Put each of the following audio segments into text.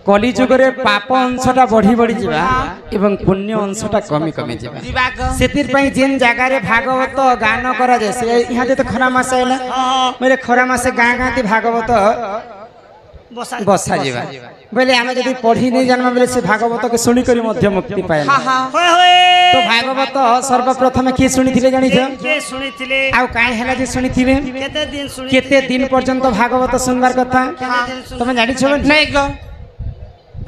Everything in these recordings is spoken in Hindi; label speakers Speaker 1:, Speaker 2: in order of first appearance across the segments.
Speaker 1: कली जुगरे पाप अंशटा बढ़ी बढ़ी जावा एवं पुण्य अंशटा कमी कमी जावा सेतिर पई जेन जगह रे भागवत गान करा जाय से यहाँ तो खरा मास आइला मेरे खरा मासे गाँ गाँ ती भागवत बसा जीवा बोले आमे जदी पढ़ी नहीं जानबा बोले से भागवत के सुनी करी मध्य मुक्ति पाए तो भागवत सर्वप्रथम के सुनी थिले जानि छ
Speaker 2: के सुनी थिले
Speaker 1: आ काई हला जे सुनी थिले केते दिन पर्यंत भागवत सुनबार कथा तुम जानि छ नहीं गो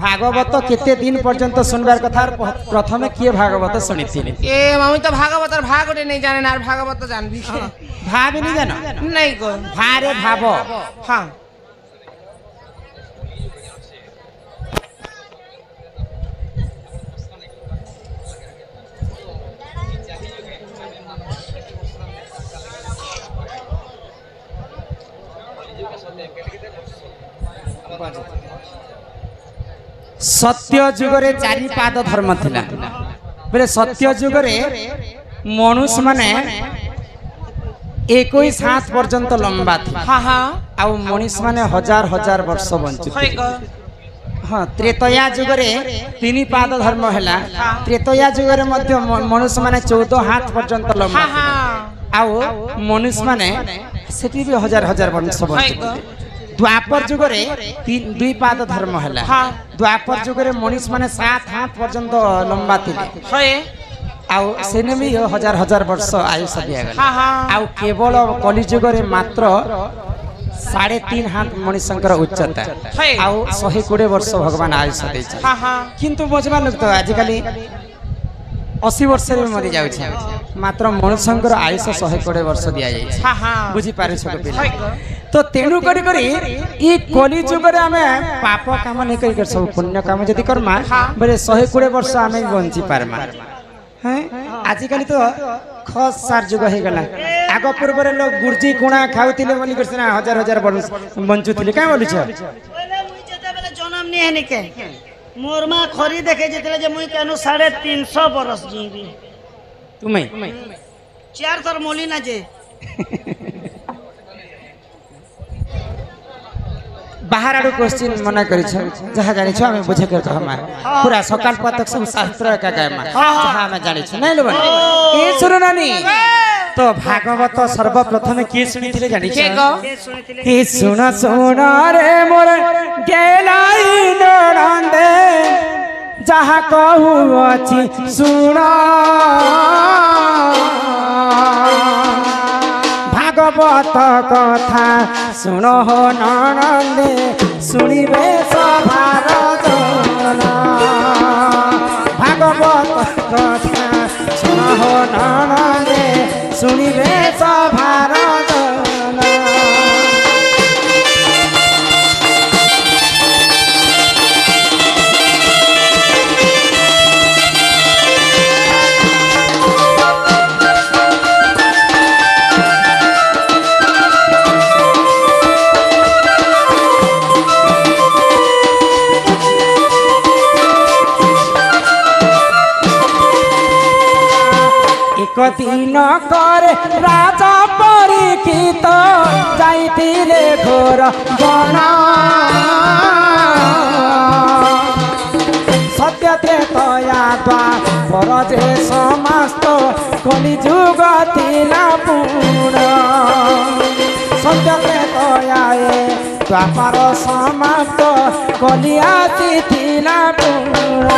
Speaker 1: भागवत केते दिन पर्यंत सुनबार कथा प्रथम के भागवत सुनी थिले
Speaker 3: ए मम्मी तो भागवत और भागोटे नहीं जाने ना भागवत जानबी
Speaker 1: भाव नहीं जानो
Speaker 3: नहीं गो
Speaker 1: भारे भाव
Speaker 3: हां
Speaker 1: सत्य जुगरे चारि पाद धर्म थिला बोले सत्य जुगरे मनुष्य माने 21 हाथ पर्यंत लंबा था
Speaker 3: हां हां
Speaker 1: आ मनुष्य माने हजार हजार वर्ष बंचु हाँ त्रेतया जुगरे 3 पाद धर्म हैला त्रेतया जुगरे मध्य मनुष्य माने 14 हाथ पर्यंत लंबा आओ मनुष्य माने सेठी भी हजार हजार वर्ष बंचु द्वापर जुगरे 2 पाद धर्म हैला द्वापर जुगरे मनुष्य माने 7 हाथ पर्यंत लंबा थिले आउ सेने भी हजार हजार वर्ष आयुष दिया गला आउ केवल कली जुगरे मात्र 3.5 हाथ मनुष्यंकर उच्चता आउ 120 वर्ष भगवान आयुष दे किंतु बजवा लोग तो आजिकली 80 वर्ष रे मरि जाउ छै मात्र मनुष्यंकर आयुष 120 वर्ष दिया जाय बुझी पारे छ पिला तो तेणु करी करी ई कली जुगरे हमें पाप काम नहीं करी कर सब पुण्य काम जदी करमा बोले 120 वर्ष हमें बंची पारमा हैं आजिकली तो खस सार जुग हे गला आग पूर्व रे लोग गुर्जी कुणा खाउतिले बोली करसना हजार हजार वर्ष बंचुतिले का बोली छ
Speaker 2: पहले मुई जते बेले जन्म नहीं है निके मोर मां खरी देखे जेतले जे मुई केनु 350 वर्ष जीवी
Speaker 1: तुम्हें
Speaker 2: 4 थर मोली ना जे
Speaker 1: बाहर आडू क्वेश्चन मना करी छ जहा जानि छ हमें बुझे कर हम पूरा सकाल पतक सब शास्त्र का गायमा जहा हमें जानि छ नै लबन ए सुनो नानी तो भागवत सर्वप्रथम के सुनी थिले जानि छ के सुन सुन रे मोर गेलाई नरंदे जहा कहू अछि सुन भागवत कथा सुनो हो ननंदे सुनिबे सभार जन भागवत कथा सुनो हो ननंदे सुनिबे सभार जन दिन करे राजा परीक्षित जाइतिले घोर बन सत्य त्रेतया द्वापर जे समस्त कली जुग थिला पूर्ण सत्य त्रेतया द्वापर समाप्त कली आसी थिला पूर्ण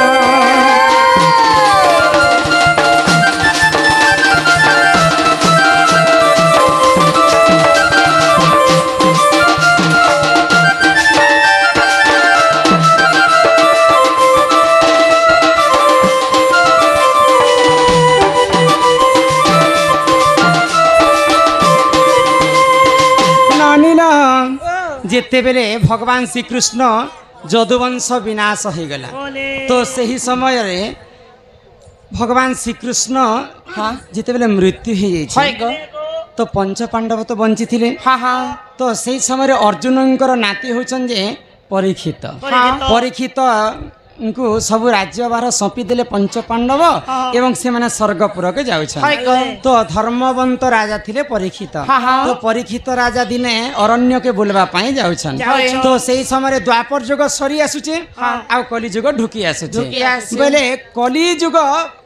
Speaker 1: जेते बेले भगवान श्री कृष्ण जदुवंश विनाश हो गला तो सही समय रे भगवान श्री कृष्ण जेते बेले मृत्यु हो तो पंच पांडव तो बंची थिले तो सही समय रे अर्जुनंकर नाती होचन जे परीक्षित परीक्षित को सब राज्यभार संपी देले पंच पांडव एवं से माने स्वर्गपुर के जाउछन। तो धर्मवंत राजा थिले परीक्षित। तो परीक्षित राजा दिने अरण्य के बुलवा पाई जाउछन। तो सेही समय द्वापर युग सरी आसुचे आ कली युग ढुकी आसुचे। बोले कली युग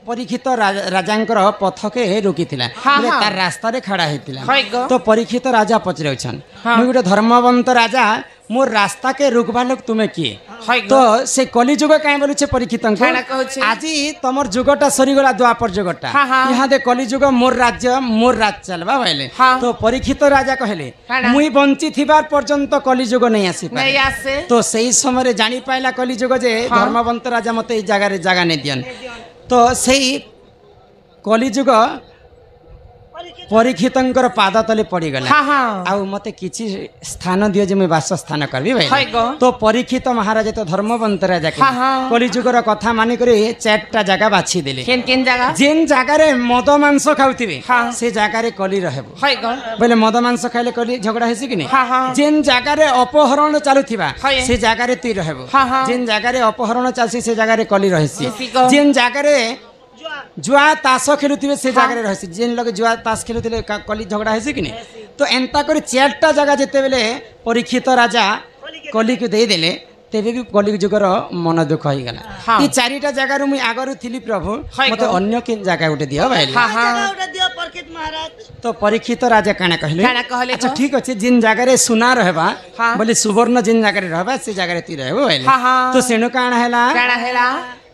Speaker 1: परीक्षित राजांकर पथ के रोकीथिला बोले तार रास्ता रे खड़ा हेतिला। तो परीक्षित राजा पचराउछन मु गुटे धर्मवंत राजा मोर रास्ता के रुकबा लोग तुम्हें किए। तो से कली युग काई बोलु छे परीक्षित आज तमर युगटा सरी गला द्वापर युगटा यहाँ दे कली युग मोर राज चलबा भाईले। तो परीक्षित राजा कहले मुई बंची थिबार पर्यंत कली युग नहीं आसी पाए। तो सही समय जानी पाइला कली युग जे धर्मवंत राजा मते ए जगह रे जगह नहीं दियन। तो सही कली युग परीक्षितंकर पाद तले पड़ी गला आउ मते किछि स्थान दियो जे मैं वास स्थान करबी भाई। तो परीक्षित महाराज तो धर्मवंत राजा के कली युगर कथा मानि करे चारटा जगह बाछि देले।
Speaker 3: केन जगह
Speaker 1: जेन जगह रे मद मांस खाउतिबे से जगह रे कली रहबो। बोले मद मांस खाइले कली झगड़ा हेसी कि नहीं। जेन जगह रे अपहरण चालुथिबा से जगह रे ती रहबो। जेन जगह रे अपहरण चालसी से जगह रे कली रहसी। जेन जगह रे जुआ ताश खेलुथिबे से जगह रे रहसी। जेन लोग जुआ ताश खेलुथिले कली झगड़ा हेसी कि नहीं। तो एंता करे चारटा जगह जेते बेले परीक्षित राजा कली को दे देले तेबे भी कली जुगर मन दुख होई गला। ई चारिटा जगह रु मुई आगरु थिली प्रभु मते अन्य किन जगह उठे दियो भाई।
Speaker 2: जगह उठे दियो परीक्षित महाराज।
Speaker 1: तो परीक्षित राजा काना कहले अच्छा ठीक अछि जिन जगह रे सुना रहबा बोले सुवर्ण जिन जगह रे रहबा से जगह रे ती रहबो भाई। तो सेनु काना हैला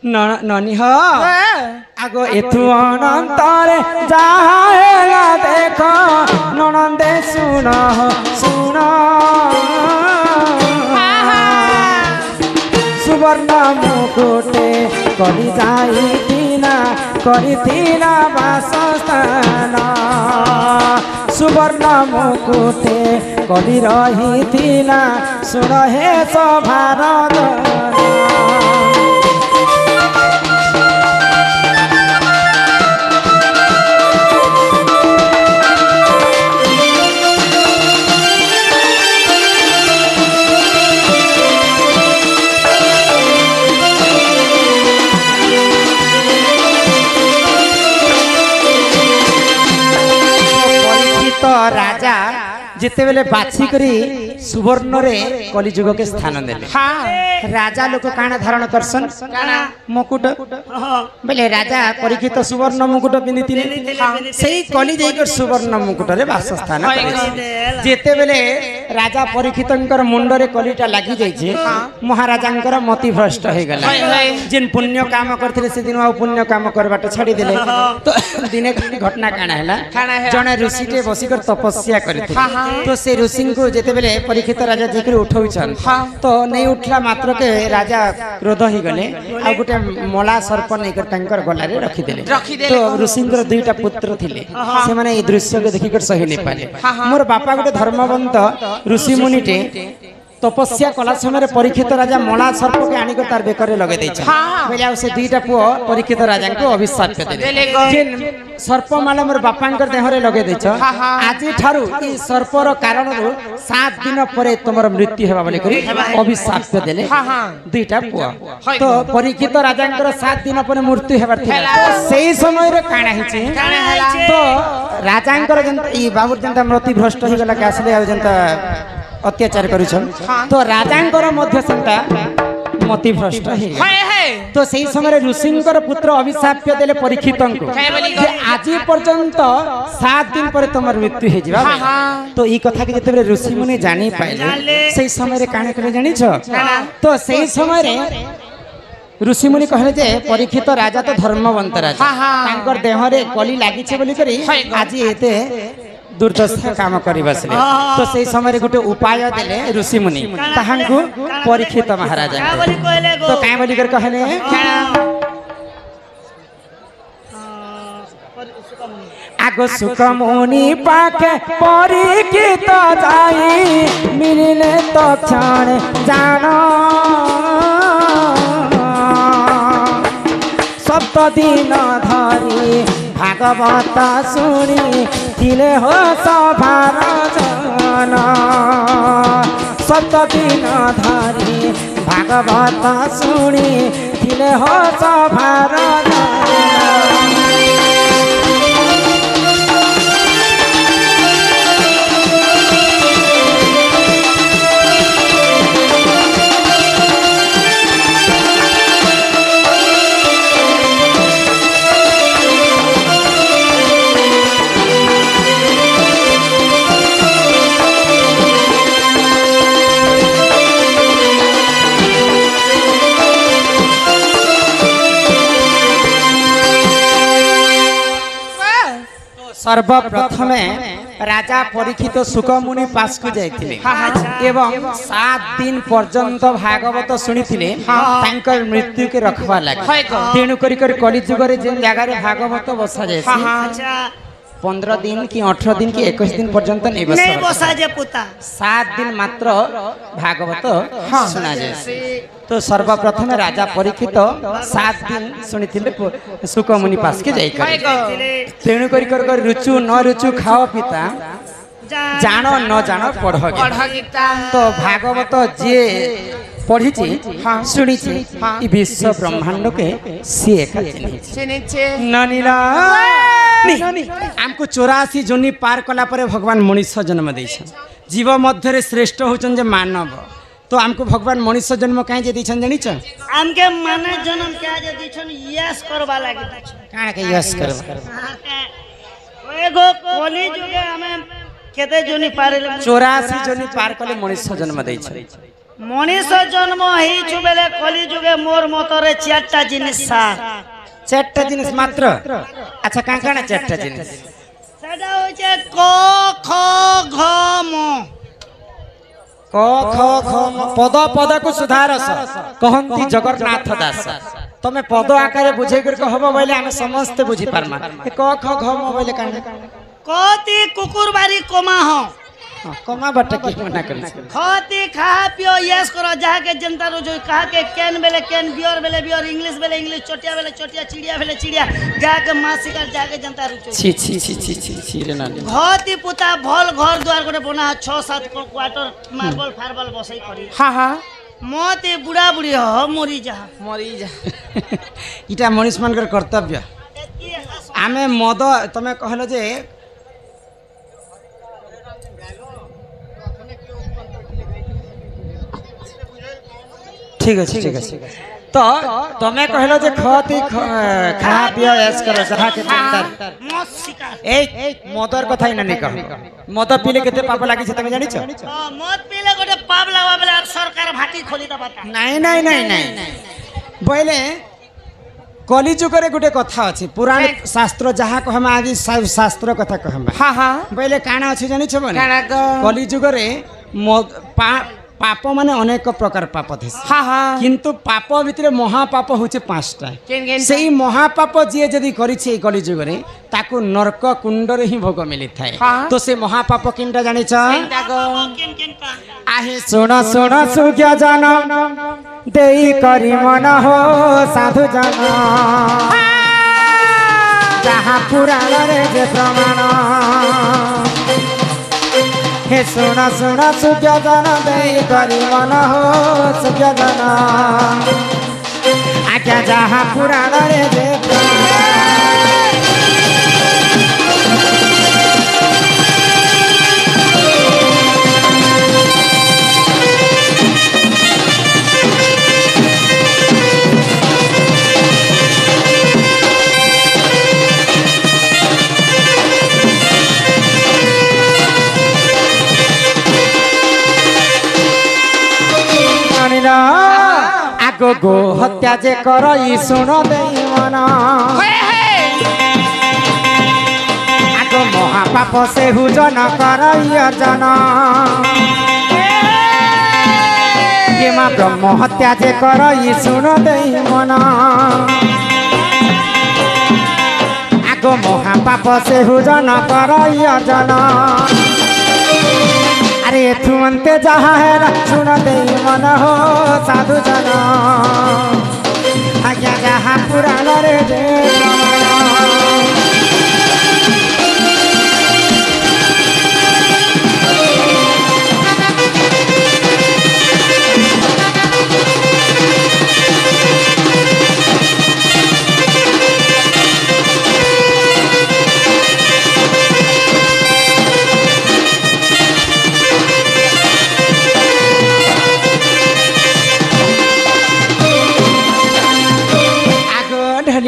Speaker 1: ननी हो आगो एथु अनंतरे जाहेला देखो ननंदे सुनो सुनो सुवर्ण मुकुटे कली जाइतिना वासस्थान सुवर्ण मुकुटे कली रहितिना सुन हे सभार राजा जिते बेले बाछी करी सुवर्ण रे कली युग के स्थान देले। राजा लोक काना धारण करसन मुकुट बेले राजा परीक्षित सुवर्ण मुकुट पिंदितिले सेही कली जाइकर सुवर्ण मुकुट रे वासस्थान जेते बेले राजा परीक्षितंकर मुंड रे कलीटा लागि जाई छे महाराजांकर मति भ्रष्ट हे गला। जिन पुण्य काम करथिले से दिन आ पुण्य काम करबाट छाडी देले। तो दिने घटना काना हैला जने ऋषिटे बसिकर तपस्या करथिले। तो से ऋषि को जेते बेले परीक्षित राजा जेकर उठौछन तो नहीं उठला मात्र के राजा क्रोध ही गले आ गुटे मला सर्प नेकर टंकर गला रे रखी देले। तो ऋषिंकर दुईटा पुत्र थिले से माने ए दृश्य के देखि कर सही नै पाले। मोर बापा गुटे धर्मवंत ऋषि मुनिटे तपस्या कला समय परीक्षित राजा मला सर्प के आनी को तार बेकर लगे दै छ बोले आ से दुईटा पुओ परीक्षित राजा को अभिशाप देले जेन सर्प माला मोर बापांकर देह रे लगे दै छ आज ठारू ई सर्पर कारण 7 दिन परे तमर मृत्यु हेबा बोले करी अभिशाप देले दुईटा पुओ। तो परीक्षित राजांकर 7 दिन परे मृत्यु हेबार थिला सेही समय रे काना हिची तो राजांकर जन ई बाबूर जनता मृत्यु भ्रष्ट हो गला के आसले आ जनता अत्याचार करूछन। तो राजांकर मध्य संता मति भ्रष्ट हे तो सही समय ऋषिंकर पुत्र अभिशाप देले परीक्षितन को जे आज पर्यंत 7 दिन पर तमर मृत्यु हे जिबा। तो ई कथा के जते ऋषि मुनि जानी पाइले सही समय रे काने करे जानि छ। तो सही समय रे ऋषि मुनि कहले जे परीक्षित राजा तो धर्मवंत राजा तांकर देह रे कली लागि छे बोली करी आज एते दुर्दशा काम करी बसले। तो सही समय गोटे उपाय देले ऋषि मुनि ताहांकु परीक्षित महाराज तो काई बोली कर कहले आगो सुख मुनि पाखे परीक्षित जाई मिलिले तो क्षण जानो सप्त दिन धरी भागवत सुनी थिले हो सभार जन 7 दिन धरी भागवत सुनी ଶୁଣିଥିଲେ ହସ ଭାରତ सर्वप्रथमे राजा परीक्षित सुखमुनि पास को जाइथिले एवं 7 दिन पर्यंत भागवत सुनिथिले तांकर मृत्यु के रखवा लागे तेणु करी कलिजुग रे जे जगह रे भागवत बसा जाय
Speaker 2: अच्छा
Speaker 1: 15 दिन कि 18 दिन कि 21 दिन पर्यंत नहीं
Speaker 2: बसा जे पुता
Speaker 1: 7 दिन मात्र भागवत सुना जाए तो सर्वप्रथम राजा परीक्षित 7 दिन सुनिथिले सुखमुनि पास के जाई तेणु करी रुचु न रुचु खाओ पिता जानो न जानो पढ़ गीता तो भागवत जे पढ़ी शुणी विश्व ब्रह्मांड के सी आमको 84 जोनी पार कला परे भगवान मनुष्य जन्म दे जीव मध्य श्रेष्ठ होचन मानव तो हमको भगवान मनुष्य जन्म कहीं जे दीछन जानिछ
Speaker 2: हमके माने जन्म क्या जे दीछन यस करवा लागे
Speaker 1: काना के यस करवा
Speaker 2: एगो कोली जुगे हमें केते जोनी पार
Speaker 1: 84 जोनी पार कले मनुष्य जन्म दै छै
Speaker 2: मनुष्य जन्म ही छुबेले कोली जुगे मोर मतरे चारटा जिनिस
Speaker 1: चारटा जिनिस मात्र अच्छा काना चारटा जिनिस
Speaker 2: सेडा होय छै क ख घ म
Speaker 1: क ख घ पद पद को सुधारस कहंती जगन्नाथ दास तमे पद आकार बुझे कर कहबो बोले हम समस्त बुझी पारमा क ख घ म बोले काना
Speaker 2: कति कुकुरबारी कोमा हो
Speaker 1: कमा बट की मना करी
Speaker 2: खाती खा पियो यस करो जहा के जनता रो जो कहा के कैन बेले कैन बियर बेले बियर इंग्लिश बेले इंग्लिश चोटिया बेले चोटिया चिड़िया बेले चिड़िया जा के मासिका जा के जनता रो
Speaker 1: छी छी छी छी छी छी रे नानी
Speaker 2: घती पुता भल घर द्वार करे बना 6-7 क्वार्टर मार्बल फार्बल बसई करी
Speaker 1: हां
Speaker 2: मोते बुढ़ा बुढ़ी हो मरी जा
Speaker 1: इटा मनुष्य मानकर कर्तव्य आमे मद तमे कहलो जे ठीक है तो तमे कहलो जे खती खा पियो ऐस करो जहा के अंदर
Speaker 2: मत शिकार
Speaker 1: ए मदर कथा ही नहीं कह मद पीले केते पाप लागि छै तमे जानि छ
Speaker 2: मद पीले गोटे पाप लागवा बेले सरकार भाटी खोली द बता
Speaker 1: नहीं बोले कली जुगरे गोटे कथा अछि पुराण शास्त्र जहा कहमा आदि शास्त्र कथा कहमा हां बोले काना अछि जानि छ बने कली जुगरे पाप माने अनेक प्रकार पाप थे किंतु पाप भितर महापाप होचे 5टा सेही महापाप जे जदी करि छै कली जुगरे ताको नरक कुंड रे ही भोग मिली थाए तो से महापाप किनटा जानि छ आहे सुन सुन सुज्ञ जन देई करी मन हो साधु जन जहा पुराण रे जे प्रमाण हे सुना सुना सुज्ञ जन देई करी मन हो सुज्ञ जन आज्ञा जहा पुराण रे जे आगो गो हत्या जे करई सुन देई मन आगो महापाप से हुजन करई अर्जन ये मा ब्रह्म हत्या जे करई सुन देई मन आगो महापाप से हुजन करई अर्जन अरे तू अंते जहा है ना सुन दे मन हो साधु जन आज्ञा जहा पुराण रे जे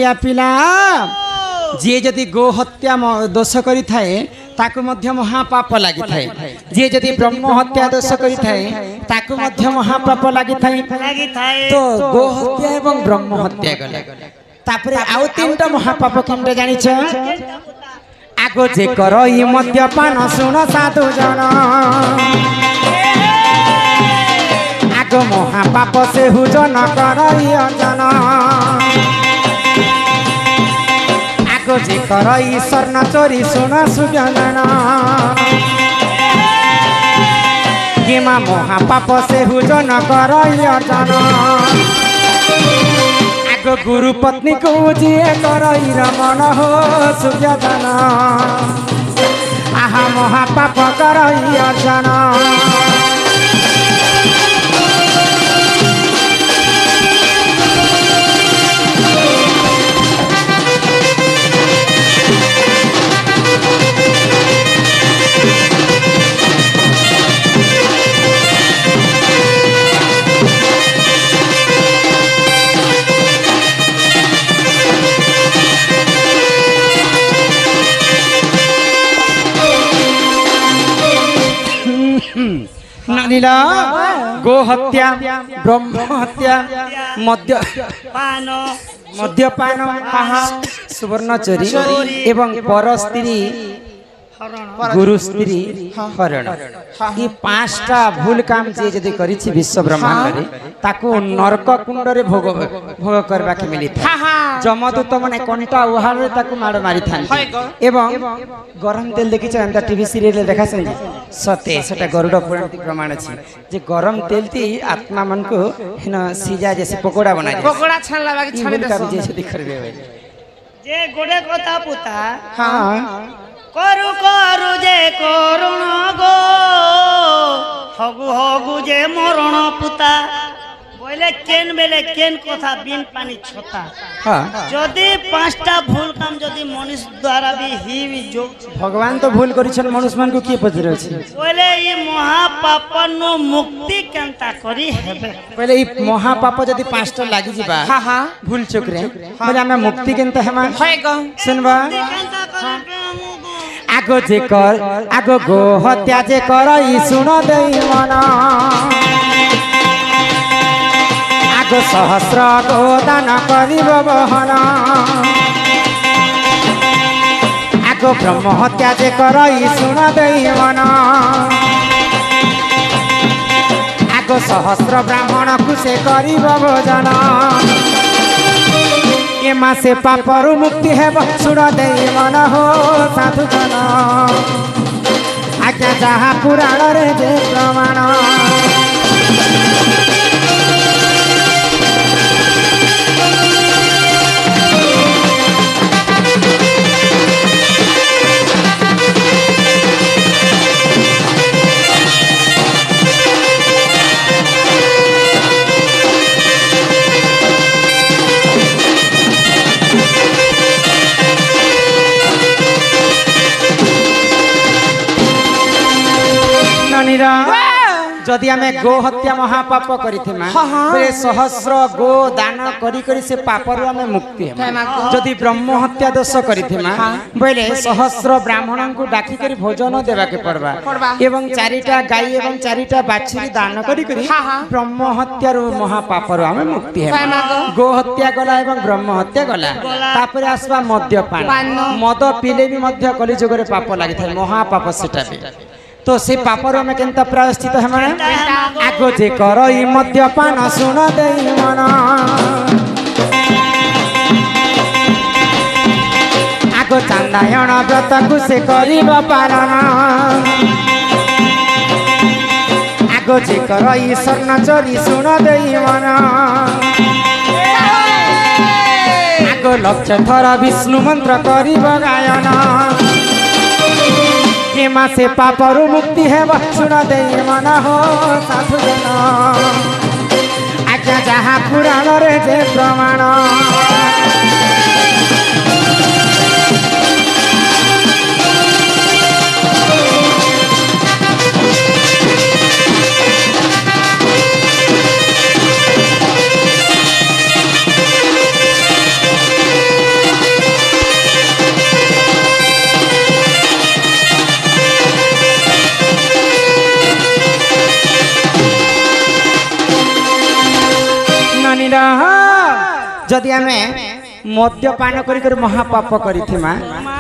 Speaker 1: प्रिया पिला जी जदि गो हत्या दोष करि थाए ताकु मध्य महापाप लागि थाए जी जदि ब्रह्म हत्या दोष करि थाए ताकु मध्य महापाप लागि थाए तो गो हत्या एवं ब्रह्म हत्या गले तापरे आउ तीनटा महापाप केमते जानि छ आगो जे करई मद्यपान सुन साधु जन आगो महापाप से हुजन करई अर्जन आगो जे करई स्वर्ण चोरी सुन सुजन केमा महापाप से हुजन करई अर्जन आगो गुरु पत्नी को जिए करई रमन हो सुजन आहा महापाप करई अर्जन नीला गो हत्या ब्रह्म हत्या मद्यपान सुवर्ण चोरी एवं पर स्त्री गुरु स्त्री हरण ये पांचटा भूल काम जे जदि करिछि विश्व ब्रह्मांड रे ताको नरक कुंड रे भोग करबा के मिली था जमदूत माने कंटा उहार रे ताको मार मारी थान एवं गरम तेल देखि छ अंत टीवी सीरियल रे देखा छै सते सेटा गरुड़ पुराण प्रमाण छै जे गरम तेल ती आत्मा मन को हेन सीजा जैसे पकोड़ा बना दे
Speaker 3: पकोड़ा छानला बाकी छाने
Speaker 1: काम जे से करबे
Speaker 2: जे गोडे कथा पुता
Speaker 1: हां
Speaker 2: करु करु जे करुण गो हगु हगु जे मरण पुता बोले केन बेले केन कथा बिन पानी छता जदि पांचटा भूल काम जदि मनुष्य द्वारा भी जो
Speaker 1: भगवान तो भूल करिछन मनुष्य मन को की पजरे छै
Speaker 2: बोले ई महापापन मुक्ति केनता करी हेबे
Speaker 1: पहले ई महापाप जदि पांचटा लागि जिबा भूल चुक रे बोले हमें मुक्ति केनता हेमा सुनबा आगो जे कर आगो गो हत्या जे करई सुन देई मन आगो सहस्र गो दान करिब बहन आगो ब्रह्म हत्या जे करई सुन देई मन आगो सहस्र ब्राह्मण को से करिब भोजन ये मासे पापरु मुक्ति है सुन देई मन हो साधु जन आज्ञा जहाँ पुराण रे जे प्रमाण जदि आमे गो हत्या महापाप करिथिमा बे सहस्र गो दान करी करी से पापरु आमे मुक्ति हेमा जदि ब्रह्म हत्या दोष करिथिमा बोले सहस्र ब्राह्मणन को डाकी करी भोजन देबा के पड़बा एवं चारिटा गाय एवं चारिटा बाछी दान करी करी ब्रह्म हत्या रु महापापरु आमे मुक्ति हेमा गो हत्या गला एवं ब्रह्म हत्या गला तापरे आसबा मद्यपान मद पीले भी मध्य कली जुगरे पाप लागि थाए महापाप सेटा भी तो से पापर में केनता प्रायश्चित है माने आगो जे करई मद्यपान सुन देई मन आगो चांदायण व्रत को से करिब पालन आगो जे करई स्वर्ण चोरी सुन देई मन आगो लक्ष थर विष्णु मंत्र करिब गायन केमा से पापरु मुक्ति है सुन देई मन हो साधु जन आज्ञा जहाँ पुराण रे जे प्रमाण ଶୁଣିଲ ଯଦି ଆମେ मद्यपान कर महापाप करिथिमा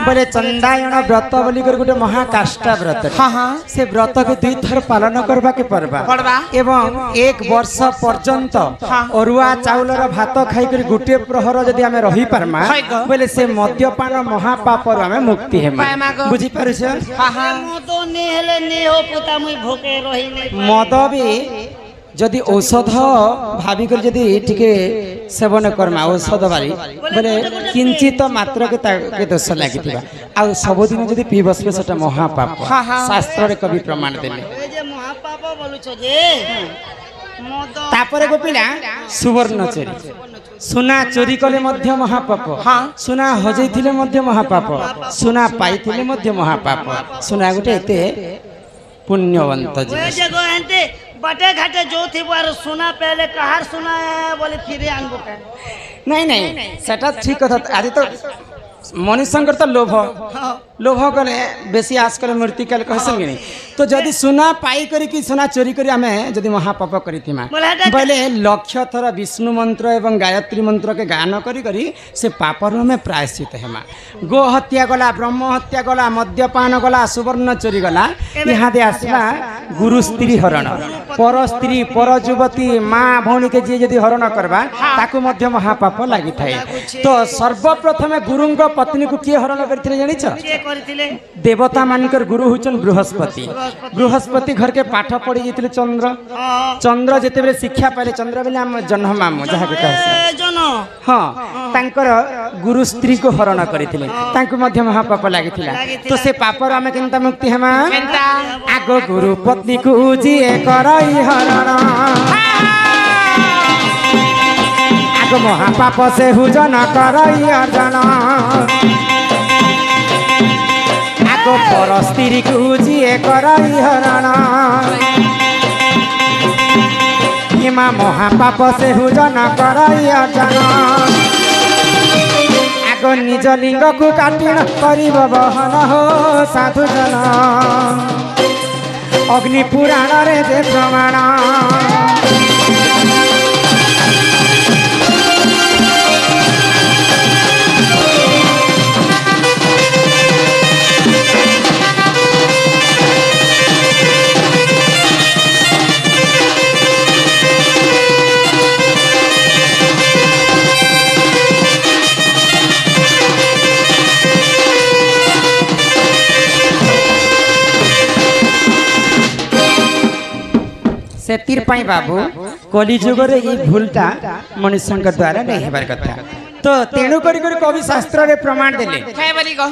Speaker 1: बोले चंदायन व्रत बोली कर गोटे महाकाष्ठा व्रत
Speaker 3: हाँ हाँ
Speaker 1: से व्रत के 2 थर पालन करबा के परबा एवं 1 वर्ष पर्यंत अरुआ चाउलर भात खाई कर गोटे प्रहर जदि हमें रही पारमा बोले से मद्यपान महापाप रो हमें मुक्ति हेमा बुझी पारुछ
Speaker 2: मद ने हेले ने हो पुता मुई भोके रही नहीं
Speaker 1: मद भी जदि औषध भावी कर जदि टिके सेवन करमा औषध बारी बोले किंचित मात्र के दोष लागिथिबा आ सब दिन जदि पी बसबे सेटा महापाप शास्त्र रे कवि प्रमाण देले
Speaker 2: ए जे महापाप बोलु छ जे मद
Speaker 1: तापरे गोपिला सुवर्ण चोरी सुना चोरी कले मध्य महापाप सुना हजैथिले मध्य महापाप सुना पाइथिले मध्य महापाप सुना गोटे एते पुण्यवंत
Speaker 2: ओए जगह एंते बटे घाटे जो थी बार सुना पहले कहार सुना है बोले फिर आनबो का
Speaker 1: नहीं नहीं सेटा ठीक कथा आदि तो मनुष्यंकर तो लोभ कले बेसी आस कले मूर्ति कले कहसन कि नहीं तो जदि सुना पाई करी कि सुना चोरी करी हमें जदि महापाप करिथिमा बोले लक्ष्य थर विष्णु मंत्र एवं गायत्री मंत्र के गान करी करी से पापर में प्रायश्चित हेमा गो हत्या गला ब्रह्म हत्या गला मद्यपान गला सुवर्ण चोरी गला यहाँ दे आसला गुरु स्त्री हरण पर स्त्री पर युवती माँ भौणी के जी जदि हरण करबा ताकू मध्य महापाप लागि थाए तो सर्वप्रथम गुरुंग पत्नी को किए हरण करथिले जानि छ देवता मानकर गुरु हुचन बृहस्पति बृहस्पति घर के पाठ पढ़ी जेतिले चंद्र चंद्र जेते बेले शिक्षा पाले चंद्र बेले हम जन्म मामु जहा के कहस
Speaker 2: जन
Speaker 1: हां तांकर गुरु स्त्री को हरण करथिले तांको मध्य महापाप लागिथिला तो से पापर हमें केनता मुक्ति हेमा आगो गुरु पत्नी को जिए करई हरण आगो महापाप से हुजन करई अर्जन आगो पर स्त्री को जिए करई हरण हिमा महापाप से हुजन करई अर्जन आगो निज लिंग को काटिन करिब बहन हो साधु जन अग्नि पुराण रे दे प्रमाण से तीरपाई बाबू कली जुग रे ई भूलटा मनुष्य द्वारा नहीं हेबार कथा तो तेणु करी कवि शास्त्र रे प्रमाण देले
Speaker 3: है बोली को